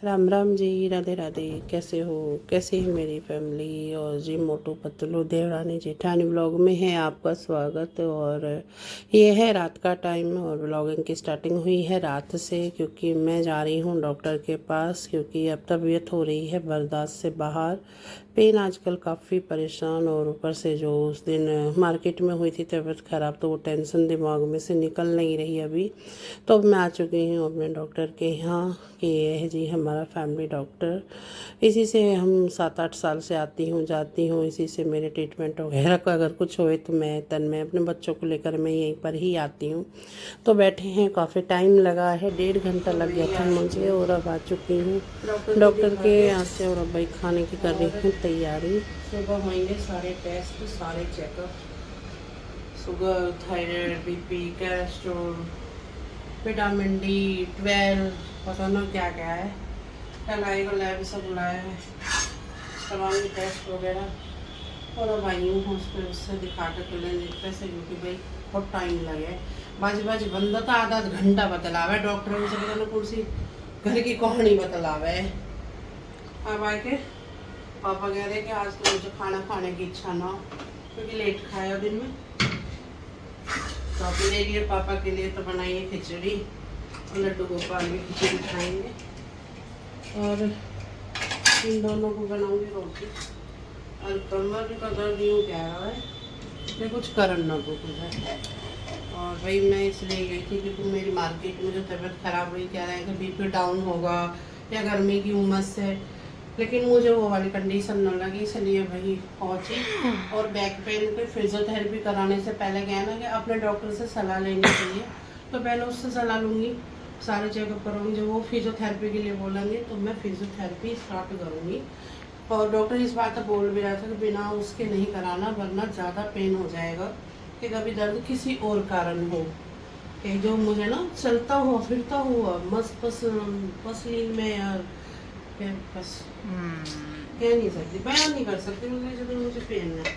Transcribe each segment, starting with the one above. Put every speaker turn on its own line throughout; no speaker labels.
राम राम जी, राधे राधे। कैसे हो? कैसे है मेरी फैमिली? और जी मोटू पतलू देवरानी जेठानी व्लॉग में है आपका स्वागत। और ये है रात का टाइम और व्लॉगिंग की स्टार्टिंग हुई है रात से, क्योंकि मैं जा रही हूँ डॉक्टर के पास, क्योंकि अब तबीयत हो रही है बर्दाश्त से बाहर। पेन आजकल काफ़ी परेशान, और ऊपर से जो उस दिन मार्केट में हुई थी तबीयत ख़राब, तो वो टेंशन दिमाग में से निकल नहीं रही अभी। तो अब मैं आ चुकी हूँ अपने डॉक्टर के यहाँ, कि ये है जी हमारा फैमिली डॉक्टर। इसी से हम 7-8 साल से आती हूँ जाती हूँ, इसी से मेरे ट्रीटमेंट वगैरह का अगर कुछ होए तो मैं अपने बच्चों को लेकर मैं यहीं पर ही आती हूँ। तो बैठे हैं, काफ़ी टाइम लगा है, 1.5 घंटा लग गया था मुझे, और अब आ चुकी हूँ डॉक्टर के यहाँ से। और अब भाई खाने की कर रही हूँ तैयारी। सुबह महीने सारे टेस्ट, सारे checkup, sugar, thyroid, BP, cholesterol, vitamin D12, पता ना क्या क्या है, कलाई को लैब सब बुलाया है, तमाम टेस्ट वगैरह। और अब आई हूँ हॉस्पिटल, उससे दिखा कर क्लिनिक पे से, क्योंकि भाई बहुत टाइम लगे। बाज बंदा तो आधा घंटा बतलावे डॉक्टर से, पता ना कौन सी घर की कहानी बतलावे। अब आके पापा कह रहे कि आज तो मुझे खाना खाने की इच्छा ना हो, क्योंकि लेट खाया दिन में। तो अपने लिए, पापा के लिए तो बनाइए खिचड़ी, और लड्डू गोपाल भी खिचड़ी खाएंगे, और इन दोनों को बनाऊंगी रोटी। और कमर का दर्द यूँ कह रहा है कि कुछ करन ना दो मुझे। और भाई मैं इसलिए गई थी क्योंकि मेरी मार्केट में जो तबीयत ख़राब हुई, कह रहे हैं कि बीपी डाउन होगा या गर्मी की उमस से, लेकिन मुझे वो वाली कंडीशन न लगी, इसलिए वही पहुँची। और बैक पेन पे फिजियोथेरेपी कराने से पहले क्या ना कि अपने डॉक्टर से सलाह लेनी चाहिए, तो पहले उससे सलाह लूँगी, सारे चेकअप करूँगी। जब वो फिजियोथेरेपी के लिए बोलेंगे तो मैं फिजियोथेरेपी स्टार्ट करूँगी। और डॉक्टर इस बात पर बोल भी रहा था कि बिना उसके नहीं कराना, वरना ज़्यादा पेन हो जाएगा, कि कभी दर्द किसी और कारण हो, कि जो मुझे ना चलता हुआ फिरता हुआ पसलीन में, यार बस कह नहीं सकती, बयान नहीं कर सकती मुझे, जब मुझे पेन है।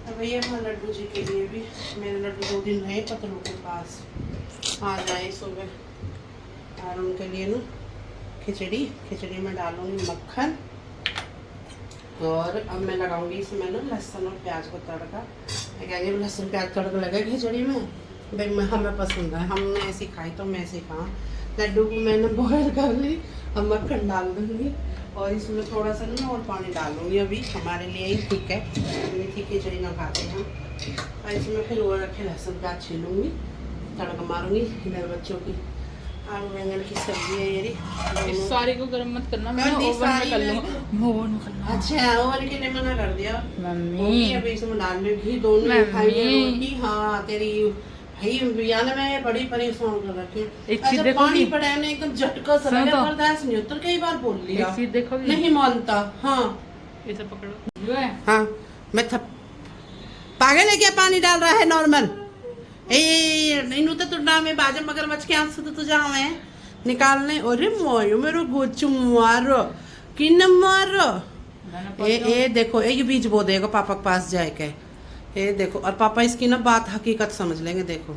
अब भैया मैं लड्डू जी के लिए भी, मेरे लड्डू 2 दिन रहे पतलू के पास, आ जाए सुबह। और उनके लिए ना खिचड़ी में डालूंगी मक्खन, और अब मैं लगाऊंगी इसमें ना लहसुन और प्याज को तड़का। कहेंगे लहसुन प्याज तड़का लगे खिचड़ी में, भाई मैं हमें पसंद है, हमने ऐसी खाई तो मैं ऐसे खाऊँ। लड्डू को मैंने बॉयल कर ली, अब मक्खन डाल दूँगी, और इसमें थोड़ा सा ना और पानी डालूँगी, अभी हमारे लिए ही ठीक है, मीठी खिचड़ी ना खाते हैं हम। और इसमें फिर वो रखे लहसुन प्याज छीलूँगी, तड़का मारूँगी। इधर बच्चों की आलू बैंगन की सब्जी है ये,
इस सारी को गरम मत करना, मैं ओवन में कर लूँगा।
अच्छा ओवन के लिए मना कर दिया
मम्मी।
अभी इसमें डाल में घी, दोनों खाएंगे रोटी। हाँ तेरी भाई बिरयानी में बड़ी परेशान कर रखी। अच्छा पानी पड़ा है ना एकदम झटका सा लगा, बर्दाश्त नहीं होता, कई बार बोल लिया, नहीं मानता। हाँ
इसे पकड़ो।
हाँ मैं पागल है क्या? पानी डाल रहा है नॉर्मल। नहीं तो ना मैं बाजा मगरमच्छ के आंसू तो तुझे हमें निकालने। अरे मोयो मेरे गोचू मारो किन मारो। ए देखो ये बीज बो देगा पापा के पास जाए के, ये देखो। और पापा इसकी ना बात हकीकत समझ लेंगे। देखो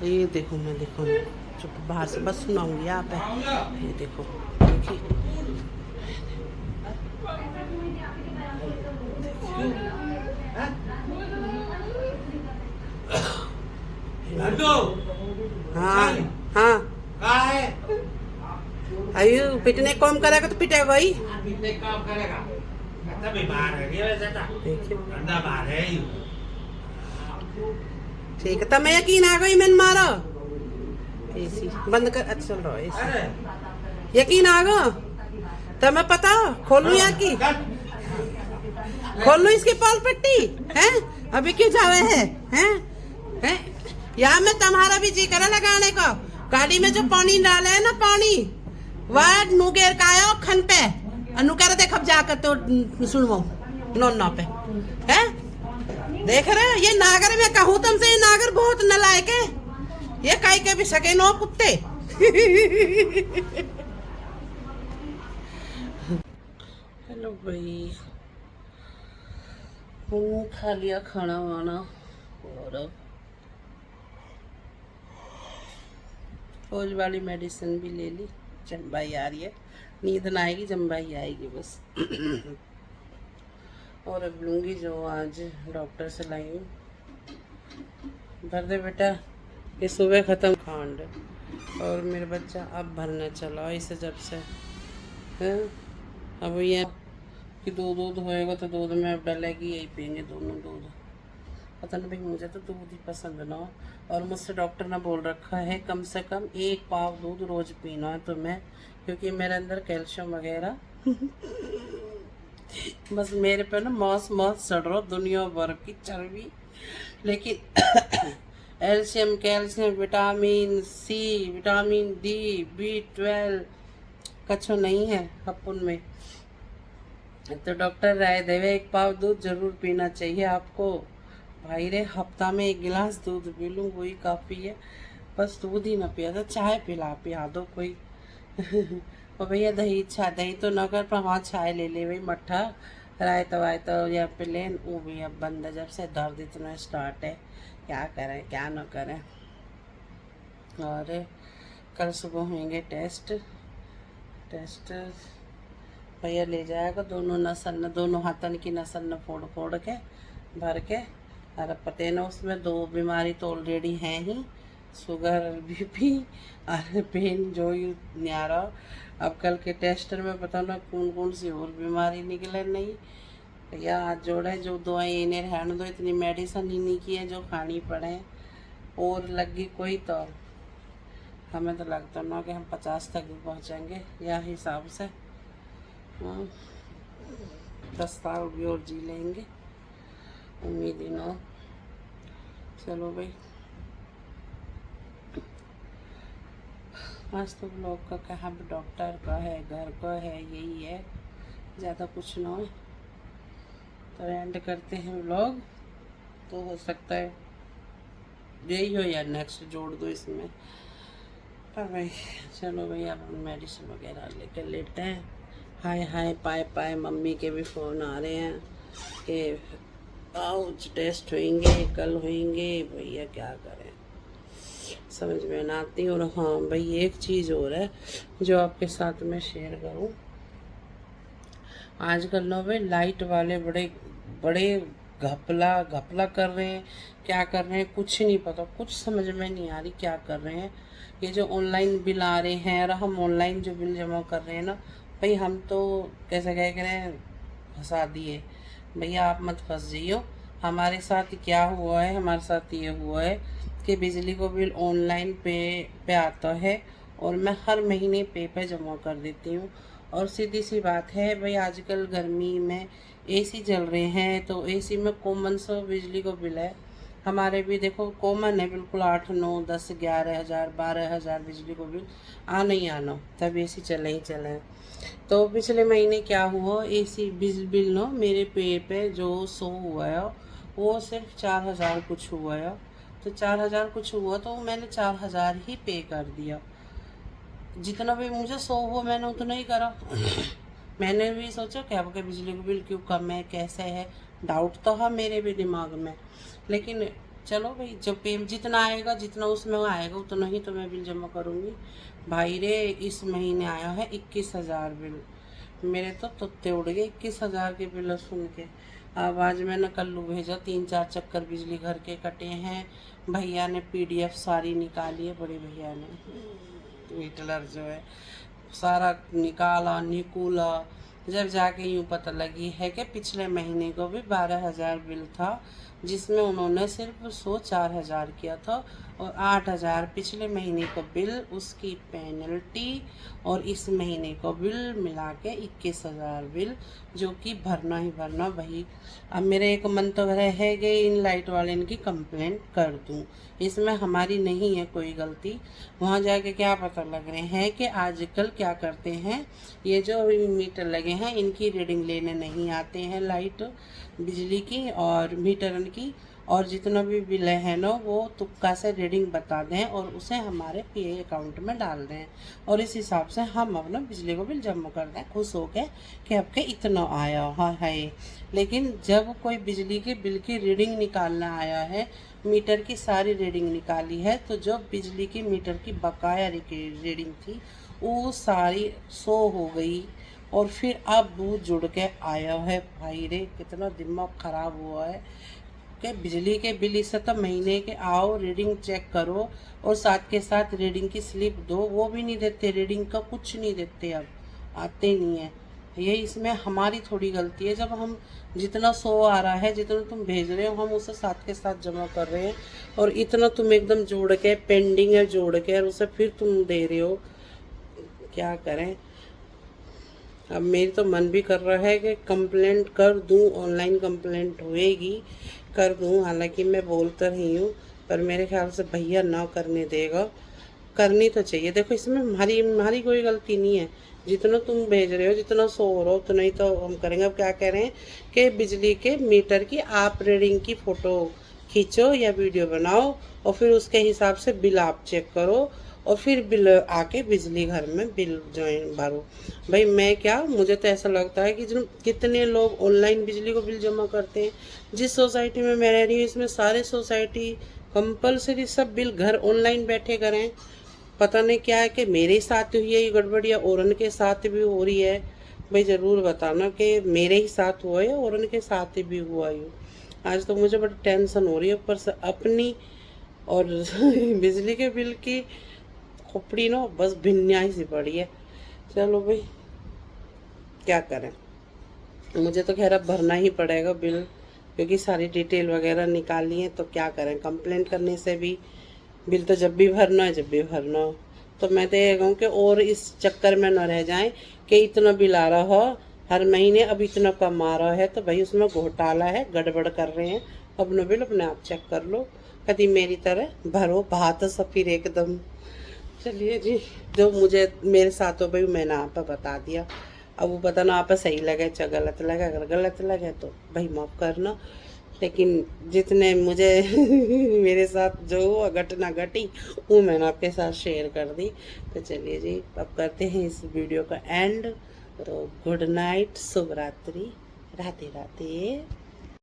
ये देखो, मैं देखो चुप बाहर से बस सुनाऊंगी आप है। ये देखो देखिए, हाँ हाँ आयु पिटने कम करेगा तो पिटेगा ही।
काम करेगा बीमार है,
ठीक है, तब मैं यकीन आ गई, मैंने मारा एसी बंद कर। अच्छा चल रहा है एसी, यकीन आ गया तब मैं पता खोलू यहाँ की, खोलू इसकी पॉल पट्टी है। अभी क्यों जावे है यहाँ में तुम्हारा भी जी करा लगाने को। गाड़ी में जो पानी डाले है ना, पानी वह नुगेर का आया खन पे अनु कह रहे देख अब जाकर तो सुनवाओ नौ पे है। देख रहे ये नागर में कहूँ तुमसे, ये नागर बहुत नालायक है, ये कहीं के भी सके नो कुत्ते। हेलो भाई, खा लिया खाना वाना, और अब रोज वाली मेडिसिन भी ले ली, जम्बाई आ रही है, नींद ना आएगी, जम्बाई आएगी बस। और अब लूँगी जो आज डॉक्टर से लाई हूँ। भर दे बेटा, ये सुबह ख़त्म खांड। और मेरा बच्चा अब भरने चला इसे जब से है। अब ये कि दूध होएगा तो दूध में अब डालेगी, यही पियेंगे दोनों दूध। पता नहीं भाई, मुझे तो दूध ही पसंद ना हो। और मुझसे डॉक्टर ने बोल रखा है कम से कम 1 पाव दूध रोज़ पीना है तुम्हें, क्योंकि मेरे अंदर कैल्शियम वगैरह बस मेरे पे ना मौस चढ़ रहा, दुनिया भर की चर्बी। लेकिन calcium, vitamin C, vitamin D, B12 कछु नहीं है अपन में। तो डॉक्टर राय देवे 1 पाव दूध जरूर पीना चाहिए आपको। भाई रे, हफ्ता में 1 गिलास दूध पी लूँ वही काफ़ी है। बस दूध ही ना पिया तो चाय पिला दो कोई। और भैया दही तो ना कर, पर हाँ चाय ले ले भाई, मट्ठा रायता वायता यहाँ पे लेन। वो भी अब बंद है, जब से दर्द इतना स्टार्ट है, क्या करें क्या ना करें। और कल सुबह होंगे टेस्ट भैया ले जाएगा दोनों हाथन की नसन फोड़ के भर के। और पता ना उसमें 2 बीमारी तो ऑलरेडी हैं ही, शुगर BP और पेन जो ही नहीं आ रहा। अब कल के टेस्ट में पता ना कौन सी और बीमारी निकले। नहीं भैया हाथ जोड़े, जो दवाई इन्हें रहने दो, इतनी मेडिसिन ही नहीं की है जो खानी पड़े। और लगी कोई तो हमें तो लगता ना कि हम 50 तक भी पहुँचेंगे या हिसाब से। 10 साल भी और जी लेंगे, उम्मीद ही ना। चलो भाई, आज तो ब्लॉग का कहा, डॉक्टर का है, घर का है, यही है, ज़्यादा कुछ ना है। तो एंड करते हैं ब्लॉग। तो हो सकता है यही हो या नेक्स्ट जोड़ दो इसमें। पर भाई चलो भाई, अब मेडिसिन वगैरह लेकर लेते हैं। हाय पाए मम्मी के भी फ़ोन आ रहे हैं कि आज टेस्ट होंगे, कल होंगे। भैया क्या करें, समझ में ना आती। और हाँ भाई, एक चीज़ और है जो आपके साथ में शेयर करूँ। आजकल ना भाई लाइट वाले बड़े घपला कर रहे हैं। क्या कर रहे हैं कुछ नहीं पता, कुछ समझ में नहीं आ रही क्या कर रहे हैं। ये जो ऑनलाइन बिल आ रहे हैं, और हम ऑनलाइन जो बिल जमा कर रहे हैं ना भाई, हम तो कैसे कह रहे हैं, फंसा दिए। भैया आप मत फंस जाइयो। हमारे साथ क्या हुआ है, हमारे साथ ये हुआ है कि बिजली को बिल ऑनलाइन पे आता है, और मैं हर महीने पे जमा कर देती हूँ। और सीधी सी बात है भाई, आजकल गर्मी में AC चल रहे हैं, तो AC में कॉमन सा बिजली को बिल है। हमारे भी देखो कॉमन है बिल्कुल, 8, 9, 10, 11,000, 12,000 बिजली को बिल आना ही आना, तब AC चले। तो पिछले महीने क्या हुआ, AC बिल ना मेरे पे जो 100 हुआ है वो सिर्फ 4,000 कुछ हुआ है। तो 4,000 कुछ हुआ तो मैंने 4,000 ही पे कर दिया। जितना भी मुझे 100 हो मैंने उतना ही करा। मैंने भी सोचा क्या आपके बिजली का बिल क्यों कम है, कैसे है, डाउट तो है मेरे भी दिमाग में। लेकिन चलो भाई, जब जितना आएगा, जितना उसमें आएगा उतना ही तो मैं बिल जमा करूँगी। भाई रे, इस महीने आया है 21,000 बिल। मेरे तो तुत्ते उड़ गए 21,000 के बिल सुन के। अब आज मैंने कल्लू भेजा, 3-4 चक्कर बिजली घर के कटे हैं। भैया ने PDF सारी निकाली है, बड़े भैया ने मीटर जो है सारा निकूला। जब जाके यूँ पता लगी है कि पिछले महीने को भी 12,000 बिल था, जिसमें उन्होंने सिर्फ 4,000 किया था, और 8,000 पिछले महीने का बिल, उसकी पेनल्टी, और इस महीने का बिल मिला के 21,000 बिल, जो कि भरना ही भरना भाई। अब मेरे एक मन तो है कि इन लाइट वाले इनकी कंप्लेंट कर दूं, इसमें हमारी नहीं है कोई गलती। वहाँ जाके क्या पता लग रहे हैं कि आजकल क्या करते हैं, ये जो मीटर लगे हैं इनकी रीडिंग लेने नहीं आते हैं, लाइट बिजली की और मीटर की, और जितना भी बिल है ना वो तुक्का से रीडिंग बता दें और उसे हमारे PA अकाउंट में डाल दें, और इस हिसाब से हम अपना बिजली को बिल जमा कर दें खुश हो के कि आपके इतना आया है। लेकिन जब कोई बिजली के बिल की रीडिंग निकालना आया है, मीटर की सारी रीडिंग निकाली है, तो जो बिजली की मीटर की बकाया रीडिंग थी वो सारी सो हो गई और फिर अब वो जुड़ के आया है। भाई रे कितना दिमाग ख़राब हुआ है कि बिजली के बिल इससे तो महीने के आओ रीडिंग चेक करो और साथ के साथ रीडिंग की स्लिप दो, वो भी नहीं देते, रीडिंग का कुछ नहीं देते, अब आते नहीं है। ये इसमें हमारी थोड़ी गलती है, जब हम जितना सो आ रहा है जितना तुम भेज रहे हो हम उसे साथ के साथ जमा कर रहे हैं और इतना तुम एकदम जोड़ के पेंडिंग है जोड़ के और उसे फिर तुम दे रहे हो। क्या करें, अब मेरी तो मन भी कर रहा है कि कंप्लेंट कर दूं, ऑनलाइन कंप्लेंट होएगी कर दूं, हालांकि मैं बोल तो रही हूँ पर मेरे ख्याल से भैया ना करने देगा। करनी तो चाहिए, देखो इसमें हमारी कोई गलती नहीं है, जितना तुम भेज रहे हो जितना सो रहे हो उतना ही तो हम करेंगे। अब क्या कह रहे हैं कि बिजली के मीटर की आप रीडिंग की फ़ोटो खींचो या वीडियो बनाओ और फिर उसके हिसाब से बिल आप चेक करो और फिर बिल आके बिजली घर में बिल ज्वाइन भरो। भाई मैं क्या, मुझे तो ऐसा लगता है कि जो कितने लोग ऑनलाइन बिजली को बिल जमा करते हैं। जिस सोसाइटी में मैं रह रही हूँ इसमें सारे सोसाइटी कंपलसरी सब बिल घर ऑनलाइन बैठे करें। पता नहीं क्या है कि मेरे ही साथ हुई है ये गड़बड़ या और उनके साथ भी हो रही है। भाई ज़रूर बताना कि मेरे ही साथ हुआ है और उनके साथ भी हुआ है। आज तो मुझे बड़ी टेंशन हो रही है ऊपर से अपनी और बिजली के बिल की खोपड़ी ना बस भिन्याई सी पड़ी है। चलो भाई क्या करें, मुझे तो खैर अब भरना ही पड़ेगा बिल क्योंकि सारी डिटेल वगैरह निकाली है। तो क्या करें, कंप्लेंट करने से भी बिल तो जब भी भरना है जब भी भरना हो। तो मैं तो ये कहूँ कि और इस चक्कर में न रह जाएं कि इतना बिल आ रहा हो हर महीने, अब इतना कम आ रहा है तो भाई उसमें घोटाला है, गड़बड़ कर रहे हैं। अपना बिल अपने आप चेक कर लो, कभी मेरी तरह भरो बात सब फिर एकदम। चलिए जी, जो मुझे मेरे साथ हो भाई मैंने आप बता दिया। अब वो पता ना आप सही लगे चाहे गलत लगे, अगर गलत लगे तो भाई माफ़ करना, लेकिन जितने मुझे मेरे साथ जो घटना घटी वो मैंने आपके साथ शेयर कर दी। तो चलिए जी अब करते हैं इस वीडियो का एंड। तो गुड नाइट, शुभ रात्रि, राधे राधे।